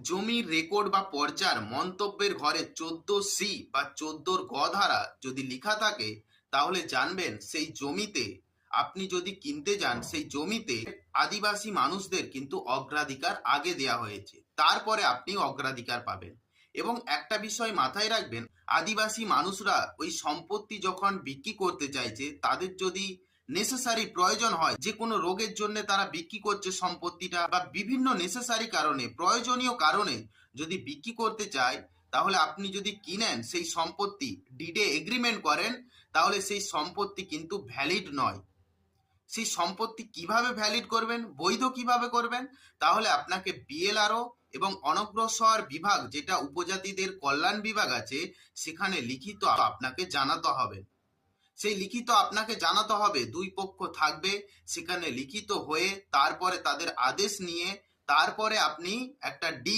জমির রেকর্ড বা পর্চার মন্তব্যের ঘরে 14C বা 14 গ ধারা যদি লেখা থাকে, তাহলে জানবেন সেই জমিতে আপনি যদি কিনতে যান, সেই জমিতে আদিবাসী মানুষদের কিন্তু অগ্রাধিকার আগে দেয়া হয়েছে, তারপরে আপনি অগ্রাধিকার পাবেন। এবং একটা বিষয় মাথায় রাখবেন, আদিবাসী মানুষরা ওই সম্পত্তি যখন বিক্রি করতে চাইছে, তাদের যদি নেসেসারি প্রয়োজন হয়, যে কোনো রোগের জন্য তারা বিক্রি করছে সম্পত্তিটা, বা বিভিন্ন নেসেসারি কারণে, প্রয়োজনীয় কারণে যদি বিক্রি করতে চায়, তাহলে আপনি যদি কিনেন সেই সম্পত্তি, ডিডে এগ্রিমেন্ট করেন, তাহলে সেই সম্পত্তি কিন্তু ভ্যালিড নয়। সেই সম্পত্তি কিভাবে ভ্যালিড করবেন, বৈধ কিভাবে করবেন? তাহলে আপনাকে বিএলআরও এবং অনগ্রসর বিভাগ, যেটা উপজাতিদের কল্যাণ বিভাগ আছে, সেখানে লিখিত আপনাকে জানাতে হবে। সেই লিখিত আপনাকে জানাতে হবে, দুই পক্ষ থাকবে, সেখানে লিখিত হয়ে তারপরে তাদের আদেশ নিয়ে তারপরে আপনি একটা